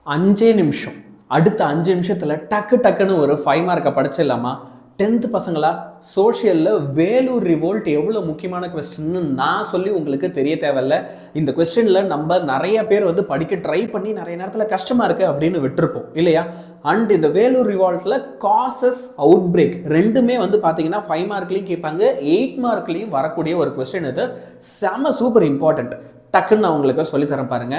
5 நிமிஷம். அடுத்த 5 நிமிஷத்தில் டக்குன்னு ஒரு 5 மார்க்கை படிச்சிடலாமா? 10th பசங்களா, சோஷியலில் வேலூர் ரிவோல்ட் எவ்வளோ முக்கியமான கொஸ்டின்னு நான் சொல்லி உங்களுக்கு தெரிய தேவையில்ல. இந்த கொஸ்டினில் நம்ம நிறைய பேர் வந்து படிக்க ட்ரை பண்ணி நிறைய நேரத்தில் கஷ்டமாக இருக்குது அப்படின்னு விட்டுருப்போம் இல்லையா? அண்ட் இந்த வேலூர் ரிவால்ட்டில் காசஸ், அவுட் பிரேக் ரெண்டுமே வந்து பார்த்தீங்கன்னா 5 மார்க்லையும் கேட்பாங்க, 8 மார்க்லையும் வரக்கூடிய ஒரு கொஸ்டின். இது செம சூப்பர் இம்பார்ட்டண்ட். டக்குன்னு நான் உங்களுக்கு சொல்லித்தரேன் பாருங்க.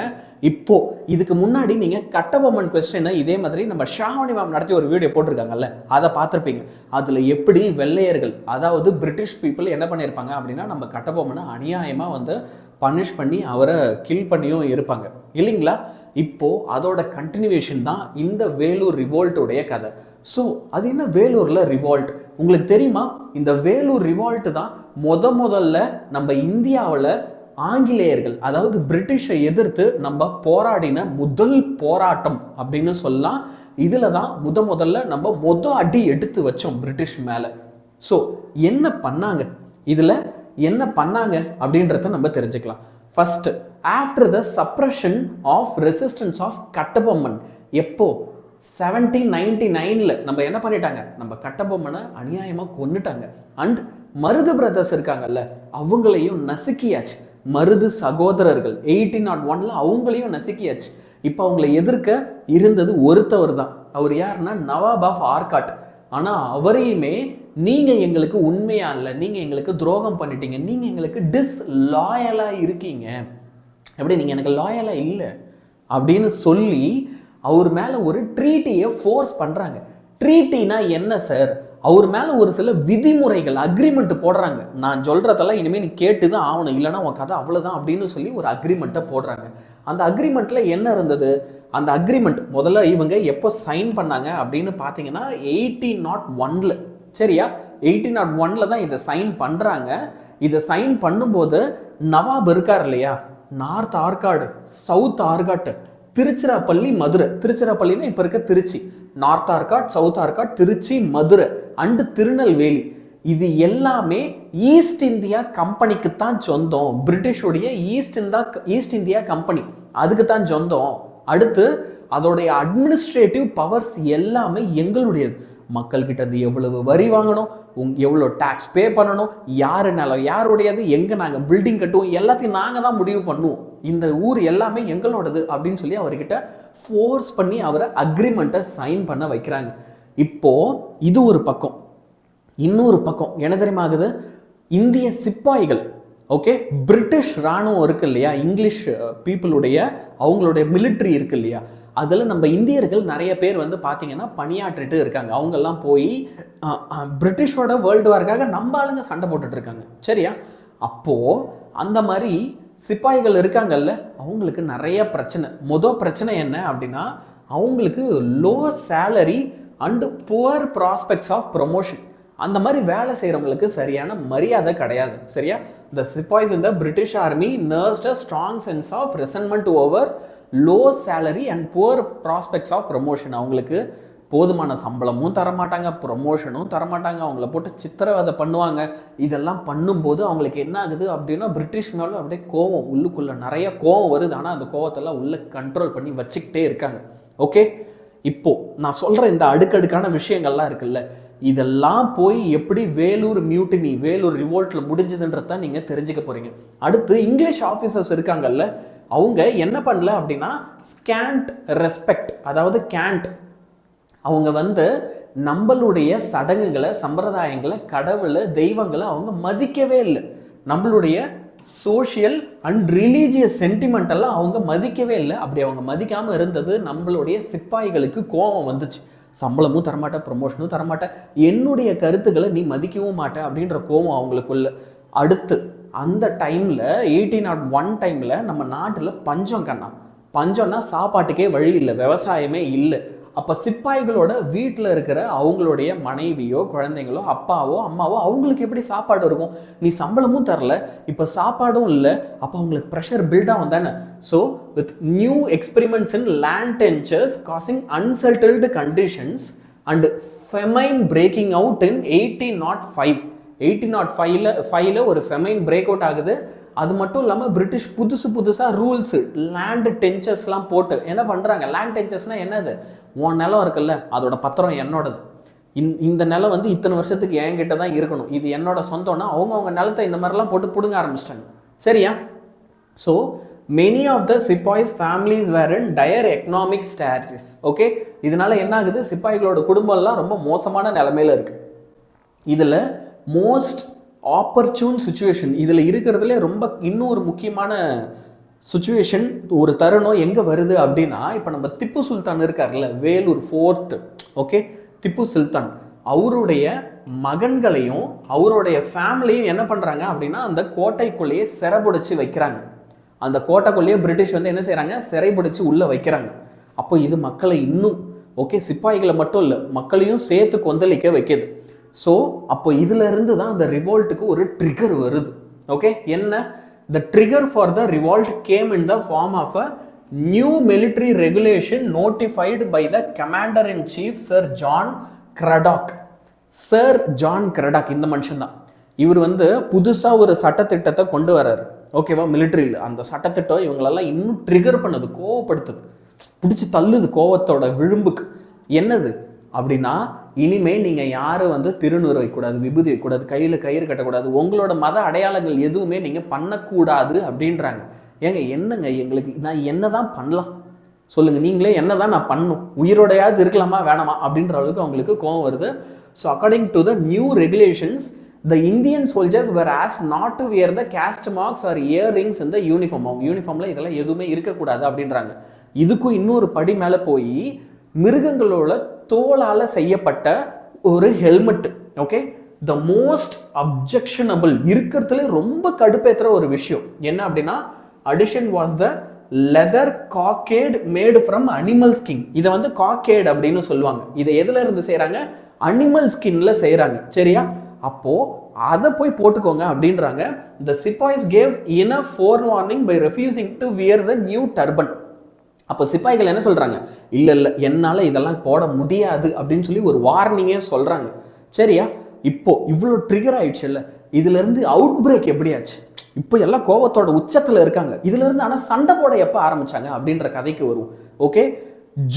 இப்போ இதுக்கு முன்னாடி நீங்க கட்டபொம்மன் கொஸ்டின் இதே மாதிரி நம்ம ஷாவணி மேம் நடத்தி ஒரு வீடியோ போட்டிருக்காங்கல்ல, அதை பார்த்துருப்பீங்க. அதுல எப்படி வெள்ளையர்கள், அதாவது பிரிட்டிஷ் பீப்புள் என்ன பண்ணியிருப்பாங்க அப்படின்னா, நம்ம கட்டபொம்மனை அநியாயமா வந்து பனிஷ் பண்ணி அவரை கில் பண்ணியும் இருப்பாங்க இல்லைங்களா? இப்போ அதோட கண்டினியூவேஷன் தான் இந்த வேலூர் ரிவோல்ட்டுடைய கதை. ஸோ அது என்ன வேலூர்ல ரிவால்ட் உங்களுக்கு தெரியுமா? இந்த வேலூர் ரிவால்ட் தான் முதல்ல நம்ம இந்தியாவில் ஆங்கிலேயர்கள், அதாவது பிரிட்டிஷை எதிர்த்து நம்ம போராடின முதல் போராட்டம் அப்படின்னு சொல்லலாம். இதுல தான் முதல்ல நம்ம அடி எடுத்து வச்சோம் பிரிட்டிஷ் மேல. ஸோ என்ன பண்ணாங்க, இதுல என்ன பண்ணாங்க அப்படின்றத நம்ம தெரிஞ்சுக்கலாம். First, after the suppression of resistance of Kattabomman, எப்போ 1799 நம்ம என்ன பண்ணிட்டாங்க, நம்ம கட்டபொம்மனை அநியாயமா கொன்னுட்டாங்க. அண்ட் மருது பிரதர்ஸ் இருக்காங்கல்ல, அவங்களையும் நசுக்கியாச்சு. மருது சகோதரர்கள் 1801 அவங்களையும் நசுக்கியாச்சு. இப்போ அவங்களை எதிர்க்க இருந்தது ஒருத்தவர் தான். அவர் யாருன்னா நவாப் ஆஃப் ஆர்காட். ஆனால் அவரையுமே நீங்கள் எங்களுக்கு உண்மையா இல்லை, நீங்கள் எங்களுக்கு துரோகம் பண்ணிட்டீங்க, நீங்கள் எங்களுக்கு டிஸ்லாயலாக இருக்கீங்க, எப்படி நீங்கள் எனக்கு லாயலாக இல்லை அப்படின்னு சொல்லி அவர் மேலே ஒரு ட்ரீட்டியை ஃபோர்ஸ் பண்ணுறாங்க. ட்ரீட்டினா என்ன சார்? அவர் மேலே ஒரு சில விதிமுறைகள், அக்ரிமெண்ட் போடுறாங்க. நான் சொல்கிறதெல்லாம் இனிமேல் நீ கேட்டு தான் ஆகணும், இல்லைனா உன் கதை அவ்வளோதான் அப்படின்னு சொல்லி ஒரு அக்ரிமெண்ட்டை போடுறாங்க. அந்த அக்ரிமெண்ட்டில் என்ன இருந்தது? அந்த அக்ரிமெண்ட் முதல்ல இவங்க எப்போ சைன் பண்ணாங்க அப்படின்னு பார்த்தீங்கன்னா 1801, சரியா? 1801 தான் இதை சைன் பண்ணுறாங்க. இதை சைன் பண்ணும்போது நவாப் இருக்கார் இல்லையா, நார்த் ஆர்காடு, சவுத் ஆர்காட்டு, திருச்சிராப்பள்ளி, மதுரை. திருச்சிராப்பள்ளின்னா இப்போ இருக்க Trichy, north Arcot, south Arcot, Trichy, Madurai and Tirunelveli, இது எல்லாமே ஈஸ்ட் இந்தியா கம்பெனிக்கு தான் சொந்தம். பிரிட்டிஷோடைய ஈஸ்ட் இந்தியா கம்பெனி அதுக்கு தான் சொந்தம். அடுத்து அதோடைய அட்மினிஸ்ட்ரேட்டிவ் பவர்ஸ் எல்லாமே எங்களுடையது. மக்கள்கிட்ட இருந்து எவ்வளவு வரி வாங்கணும், எவ்வளோ டேக்ஸ் பே பண்ணணும், யாரு நிலம் யாருடையது, எங்கே நாங்கள் பில்டிங் கட்டுவோம், எல்லாத்தையும் நாங்கள் தான் முடிவு பண்ணுவோம், இந்த ஊர் எல்லாமே எங்களோடது அப்படின்னு சொல்லி அவர்கிட்ட ஃபோர்ஸ் பண்ணி அவரை அக்ரிமெண்ட்டை சைன் பண்ண வைக்கிறாங்க. இப்போ இது ஒரு பக்கம். இன்னொரு பக்கம் என்ன தெரியுமா ஆகுது? இந்திய சிப்பாய்கள், ஓகே, பிரிட்டிஷ் ராணுவம் இருக்கு இல்லையா, இங்கிலீஷ் பீப்புளுடைய அவங்களுடைய மிலிட்ரி இருக்கு இல்லையா, அதில் நம்ம இந்தியர்கள் நிறைய பேர் வந்து பார்த்தீங்கன்னா பணியாற்றிட்டு இருக்காங்க. அவங்கெல்லாம் போய் பிரிட்டிஷோட வேர்ல்டு வார்க்காக நம்ம ஆளுங்க சண்டை போட்டுட்டு இருக்காங்க, சரியா? அப்போது அந்த மாதிரி சிப்பாய்கள் இருக்காங்கல்ல, அவங்களுக்கு நிறைய பிரச்சனை. பிரச்சனை என்ன அப்படின்னா, அவங்களுக்கு low salary and poor prospects of promotion. அந்த மாதிரி வேலை செய்கிறவங்களுக்கு சரியான மரியாதை கிடையாது, சரியா? The sepoys in the British army nursed a strong sense of resentment over low salary and poor prospects of promotion. அவங்களுக்கு போதுமான சம்பளமும் தரமாட்டாங்க, ப்ரொமோஷனும் தரமாட்டாங்க, அவங்கள போட்டு சித்திரவதை பண்ணுவாங்க. இதெல்லாம் பண்ணும்போது அவங்களுக்கு என்ன ஆகுது அப்படின்னா, பிரிட்டிஷ் மேலே அப்படியே கோவம், உள்ளுக்குள்ளே நிறைய கோவம் வருது. ஆனால் அந்த கோவத்தெல்லாம் உள்ளே கண்ட்ரோல் பண்ணி வச்சுக்கிட்டே இருக்காங்க. ஓகே, இப்போ நான் சொல்கிற இந்த அடுக்கடுக்கான விஷயங்கள்லாம் இருக்குல்ல, இதெல்லாம் போய் எப்படி வேலூர் மியூட்டினி, வேலூர் ரிவோல்ட்டில் முடிஞ்சதுன்றத நீங்கள் தெரிஞ்சுக்க போகிறீங்க. அடுத்து இங்கிலீஷ் ஆஃபீஸர்ஸ் இருக்காங்கல்ல, அவங்க என்ன பண்ணல அப்படின்னா ஸ்கேண்ட் ரெஸ்பெக்ட், அதாவது கேண்ட், அவங்க வந்து நம்மளுடைய சடங்குகளை, சம்பிரதாயங்களை, கடவுளை, தெய்வங்களை அவங்க மதிக்கவே இல்லை. நம்மளுடைய சோஷியல் அண்ட் ரிலீஜியஸ் சென்டிமெண்டெல்லாம் அவங்க மதிக்கவே இல்லை. அப்படி அவங்க மதிக்காமல் இருந்தது நம்மளுடைய சிப்பாய்களுக்கு கோபம் வந்துச்சு. சம்பளமும் தரமாட்டேன், ப்ரொமோஷனும் தரமாட்டேன், என்னுடைய கருத்துக்களை நீ மதிக்கவும் மாட்டேன் அப்படின்ற கோபம் அவங்களுக்குள்ள. அடுத்து அந்த டைமில் 1801 டைமில் நம்ம நாட்டில் பஞ்சம் கண்ணா, பஞ்சம்னா சாப்பாட்டுக்கே வழி இல்லை, விவசாயமே இல்லை. அப்போ சிப்பாய்களோட வீட்டில் இருக்கிற அவங்களுடைய மனைவியோ, குழந்தைங்களோ, அப்பாவோ, அம்மாவோ, அவங்களுக்கு எப்படி சாப்பாடு இருக்கும்? நீ சம்பளமும் தரல, இப்போ சாப்பாடும் இல்லை, அப்போ அவங்களுக்கு ப்ரெஷர் பில்டாகும் தானே. So with new experiments in land tenures causing unsettled conditions and famine breaking out in 1805 ஒரு ஃபெமைன் பிரேக் அவுட் ஆகுது. அது மட்டும் இல்லாமல் பிரிட்டிஷ் புதுசாக ரூல்ஸு லேண்டு டென்ச்சர்ஸ்லாம் போட்டு என்ன பண்ணுறாங்க, லேண்ட் டென்ச்சர்ஸ்னால் என்னது, உன் நிலம் இருக்குல்ல அதோட பத்திரம் என்னோடது, இந்த நிலம் வந்து இத்தனை வருஷத்துக்கு என்கிட்ட தான் இருக்கணும், இது என்னோட சொந்தம்னா அவங்க நிலத்தை இந்த மாதிரிலாம் போட்டு பிடுங்க ஆரம்பிச்சிட்டாங்க. சரியா? So many of the sepoys families were in dire economic status. Okay, இதனால என்ன ஆகுது, சிப்பாய்களோட குடும்பம்லாம் ரொம்ப மோசமான நிலைமையில இருக்கு. இதில் மோஸ்ட் ஆப்பர்ச்சூன் சுச்சுவேஷன் இதில் இருக்கிறதுல ரொம்ப இன்னும் ஒரு முக்கியமான சுச்சுவேஷன், ஒரு தருணம் எங்கே வருது அப்படின்னா, இப்போ நம்ம திப்பு சுல்தான் இருக்கார்ல, வேலூர் ஃபோர்ட், ஓகே, திப்பு சுல்தான் அவருடைய மகன்களையும் அவருடைய ஃபேமிலியும் என்ன பண்ணுறாங்க அப்படின்னா அந்த கோட்டைக்குள்ளேயே சிறைபிடிச்சு வைக்கிறாங்க. அந்த கோட்டைக்குள்ளேயே பிரிட்டிஷ் வந்து என்ன செய்கிறாங்க, சிறைபிடிச்சு உள்ளே வைக்கிறாங்க. அப்போ இது மக்களை இன்னும் ஓகே சிப்பாய்களை மட்டும் இல்லை மக்களையும் சேர்த்து கொந்தளிக்க வைக்கிது. ஸோ அப்போ இதுல இருந்து தான் அந்த ரிவோல்ட்டுக்கு ஒரு ட்ரிகர் வருது. ஓகே, என்ன, the trigger for the revolt came in the form of a new military regulation notified by the commander-in-chief Sir John Cradock. Sir John Cradock இந்த மனுஷன் தான். இவர் வந்து புதுசாக ஒரு சட்டத்திட்டத்தை கொண்டு வர்றாரு. ஓகேவா, மிலிட்ரியில் அந்த சட்டத்திட்டம் இவங்களெல்லாம் இன்னும் ட்ரிகர் பண்ணுது, கோவப்படுத்துது, பிடிச்சி தள்ளுது கோவத்தோட விளிம்புக்கு. என்னது அப்படின்னா, இனிமே நீங்கள் யாரும் வந்து திருநூறு வைக்கக்கூடாது, விபூதி வைக்கக்கூடாது, கையில் கயிறு கட்டக்கூடாது, உங்களோட மத அடையாளங்கள் எதுவுமே நீங்கள் பண்ணக்கூடாது அப்படின்றாங்க. ஏங்க என்னங்க, எங்களுக்கு நான் என்ன தான் பண்ணலாம் சொல்லுங்கள், நீங்களே என்ன தான் நான் பண்ணும், உயிரோடையாவது இருக்கலாமா வேணாமா அப்படின்ற அளவுக்கு அவங்களுக்கு கோவம் வருது. So according to the new regulations the Indian soldiers were asked not to wear the caste marks or earrings in the uniform. அவங்க யூனிஃபார்மில் இதெல்லாம் எதுவுமே இருக்கக்கூடாது அப்படின்றாங்க. இதுக்கும் இன்னொரு படி மேலே போய் மிருகங்களோட தோளால் செய்யப்பட்ட ஒரு helmet, okay, the most objectionable இருக்கிறதுல ரொம்ப கடுப்பேற்றுற ஒரு விஷயம் என்ன அப்படின்னா, addition was the leather cockade made from animal skin. இதை வந்து காக்கேட் அப்படின்னு சொல்லுவாங்க. இதை எதுல இருந்து செய்கிறாங்க, அனிமல் ஸ்கின்ல செய்கிறாங்க. சரியா? அப்போ அதை போய் போட்டுக்கோங்க அப்படின்றாங்க. the sepoys gave enough forewarning by refusing to wear the new turban. அப்போ சிப்பாய்கள் என்ன சொல்றாங்க, இல்ல என்னால இதெல்லாம் போட முடியாது அப்படின்னு சொல்லி ஒரு வார்னிங்கே சொல்றாங்க. சரியா? இப்போ இவ்வளோ ட்ரிகர் ஆயிடுச்சு இல்ல, இதுல இருந்து அவுட் பிரேக் எப்படி ஆச்சு, இப்போ எல்லாம் கோவத்தோட உச்சத்துல இருக்காங்க. இதுல இருந்து ஆனா சண்டை போட எப்ப ஆரம்பிச்சாங்க அப்படின்ற கதைக்கு வரும். ஓகே,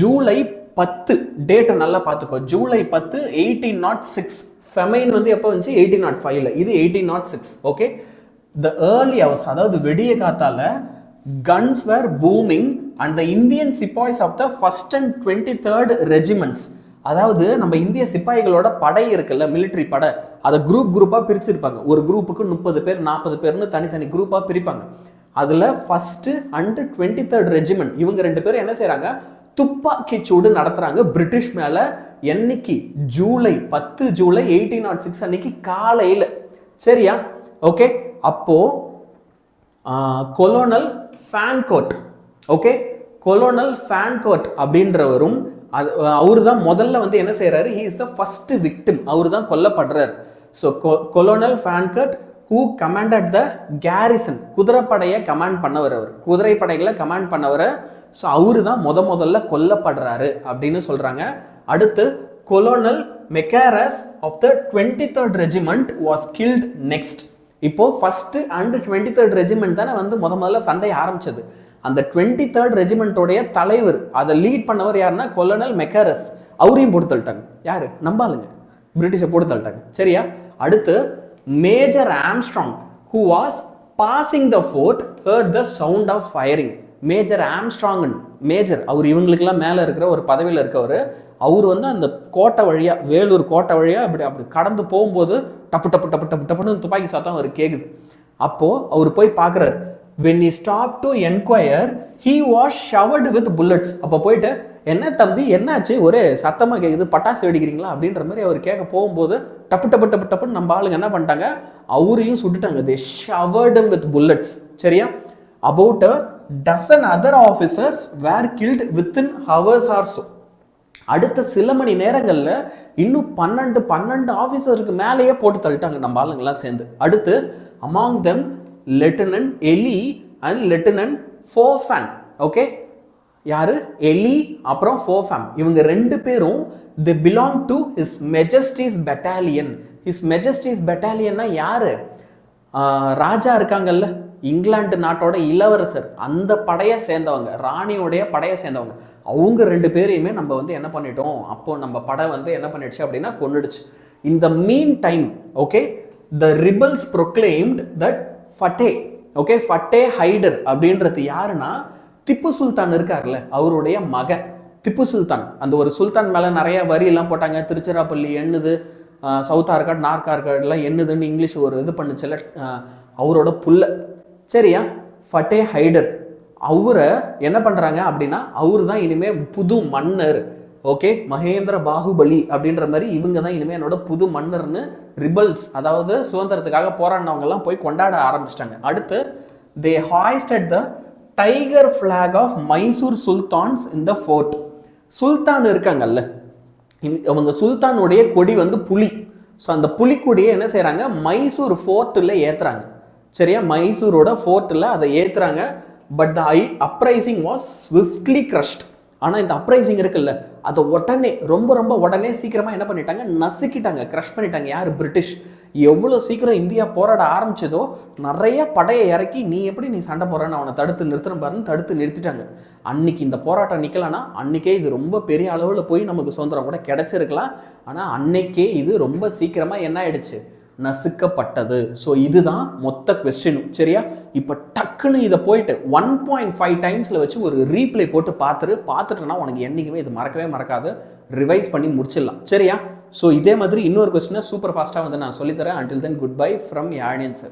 ஜூலை 10 டேட்டை நல்லா பார்த்துக்கோ. ஜூலை 10 1806. ஃபெமைன் வந்து எப்போ வந்துச்சு, 1805ல, இது 1806. ஓகே, த ஏர்லி ஹவர்ஸ், அதாவது வெடிய காத்தால guns were booming and the Indian sepoys of the 1st and 23rd regiments, அதாவது நம்ம இந்திய சிப்பாய்களோட படை இருக்குல்ல, மிலிட்ரி படை, அதை குரூப்பாக பிரிச்சிருப்பாங்க. ஒரு குரூப்புக்கு 30 பேர் 40 பேர்னு தனித்தனி குரூப்பாக பிரிப்பாங்க. அதில் 1st and 23rd regiment இவங்க 2 பேரும் என்ன செய்கிறாங்க, துப்பாக்கி சூடு நடத்துறாங்க பிரிட்டிஷ் மேல. என்னைக்கு, ஜூலை 10 ஜூலை 1806 அன்னைக்கு காலையில. சரியா? ஓகே, அப்போ Colonel Fancourt, okay, Colonel Fancourt அப்படின்றவரும் அவரு தான் முதல்ல வந்து என்ன செய்யறாரு, he is the first victim, அவரு தான் கொல்லப்படுறாரு. So Colonel Fancourt who commanded the garrison, குதிரைப்படையை கமாண்ட் பண்ணவர், அவர் குதிரைப்படைகளை கமாண்ட் பண்ணவர். ஸோ அவரு தான் முதல்ல கொல்லப்படுறாரு அப்படின்னு சொல்றாங்க. அடுத்து Colonel McKerras of the 23rd regiment was killed next. இப்போ ஃபர்ஸ்ட் அண்ட் 23rd ரெஜிமெண்ட் தானே வந்து முதல்ல சண்டை ஆரம்பிச்சது. அந்த 23rd ரெஜிமெண்டோடைய தலைவர், அதை லீட் பண்ணவர் யாருன்னா கொலோனல் மெக்காரஸ். அவரையும் போட்டு தள்ளிட்டாங்க. யாரு, நம்பாளுங்க, பிரிட்டிஷை போட்டு தள்ளிட்டாங்க. சரியா? அடுத்து major Armstrong who was passing the fort heard the sound of firing. Major Armstrong, major அவர் இவங்களுக்கெல்லாம் மேலே இருக்கிற ஒரு பதவியில் இருக்கவர். அவர் வந்து அந்த கோட்டை வழியாக, வேலூர் கோட்டை வழியாக அப்படி கடந்து போகும்போது டப்பு டப்பு டப்பு டப்பு டப்புன்னு துப்பாக்கி சத்தம் அவர் கேட்குது. அப்போது அவர் போய் பார்க்குறாரு. when he stopped to enquire he was showered with bullets. அப்போ போயிட்டு, என்ன தம்பி என்னாச்சு, ஒரே சத்தமாக கேட்குது, பட்டாசு வெடிக்கிறீங்களா அப்படின்ற மாதிரி அவர் கேட்க போகும்போது டப்பு டப்பு டப்பு டப்புன்னு நம்ம ஆளுங்க என்ன பண்ணிட்டாங்க, அவரையும் சுட்டுட்டாங்க. they showered him with bullets. சரியா? about a dozen other officers were killed within hours or so. அடுத்த சில மணி நேரங்களில் இன்னும் 12 ஆஃபீஸருக்கு மேலேயே போட்டு தள்ளிட்டாங்க நம்ம ஆளுங்கெல்லாம் சேர்ந்து. அடுத்து among them லெப்டினன்ட் எலி அண்ட் லெப்டினன்ட் ஃபோஃபேன். ஓகே, யாரு, எலி அப்புறம் ஃபோஃபேம், இவங்க 2 பேரும் they belong to his majesty's battalion. his majesty's battalionனா யாரு, ராஜா இருக்காங்கல்ல, இங்கிலாந்து நாட்டோட இளவரசர் அந்த படையை சேர்ந்தவங்க, ராணியோடைய படையை சேர்ந்தவங்க, அவங்க 2 பேரையுமே நம்ம வந்து என்ன பண்ணிட்டோம், அப்போ நம்ம படை வந்து என்ன பண்ணிடுச்சு அப்படின்னா கொன்னுடுச்சு. In the meantime, okay, the rebels proclaimed that Fateh, okay, Fateh Haidar அப்படின்றது யாருன்னா திப்பு சுல்தான் இருக்கார்ல, அவருடைய மகன் திப்பு சுல்தான். அந்த ஒரு சுல்தான் மேலே நிறைய வரி எல்லாம் போட்டாங்க, திருச்சிராப்பள்ளி எண்ணுது, சவுத் ஆர்காட் நார்த் ஆர்காட்லாம் என்னதுன்னு இங்கிலீஷ் ஒரு இது பண்ணுச்சுல, அவரோட புள்ள, சரியா, ஃபட்டே ஹைடர். அவரை என்ன பண்ணுறாங்க அப்படின்னா, அவரு தான் இனிமேல் புது மன்னர், ஓகே, மகேந்திர பாகுபலி அப்படின்ற மாதிரி இவங்க தான் இனிமேல் என்னோட புது மன்னர்னு ரிபல்ஸ், அதாவது சுதந்திரத்துக்காக போராடினவங்கெல்லாம் போய் கொண்டாட ஆரம்பிச்சிட்டாங்க. அடுத்து they hoisted the tiger flag of Mysore sultans in the fort. சுல்தான் இருக்காங்கல்ல, அவங்க சுல்தானுடைய கொடி வந்து புலி. ஸோ அந்த புலிக்கொடியை என்ன செய்கிறாங்க, மைசூர் ஃபோர்ட்டில் ஏற்றுறாங்க, சரியா, மைசூரோட ஃபோர்ட்டில் அதை ஏற்றுறாங்க. But the uprising was swiftly crushed. ஆனால் இந்த அப்ரைசிங் இருக்குல்ல, அதை உடனே ரொம்ப உடனே சீக்கிரமாக என்ன பண்ணிட்டாங்க, நசுக்கிட்டாங்க, க்ரஷ் பண்ணிட்டாங்க. யார்? பிரிட்டிஷ். எவ்வளோ சீக்கிரம் இந்தியா போராட ஆரம்பிச்சதோ நிறைய படையை இறக்கி நீ எப்படி நீ சண்டை போடுறன்னு அவனை தடுத்து நிறுத்தணும் பாருன்னு தடுத்து நிறுத்திட்டாங்க. அன்னைக்கு இந்த போராட்டம் நிற்கலன்னா அன்னைக்கே இது ரொம்ப பெரிய அளவில் போய் நமக்கு சுதந்திரம் கூட கிடைச்சிருக்கலாம். ஆனால் அன்னைக்கே இது ரொம்ப சீக்கிரமாக என்ன ஆயிடுச்சு, நசுக்கப்பட்டது. ஸோ இதுதான் மொத்த கொஸ்டினும், சரியா. இப்போ டக்குன்னு இதை போயிட்டு 1.5 டைம்ஸில் வச்சு ஒரு ரீப்ளே போட்டு பார்த்துட்டுனா உனக்கு என்றைக்குமே இது மறக்கவே மறக்காது, ரிவைஸ் பண்ணி முடிச்சிடலாம், சரியா. ஸோ இதே மாதிரி இன்னொரு கொஸ்டினை சூப்பர் ஃபாஸ்ட்டாக வந்து நான் சொல்லித்தரேன். until then, goodbye from Yazhiniyan Sir.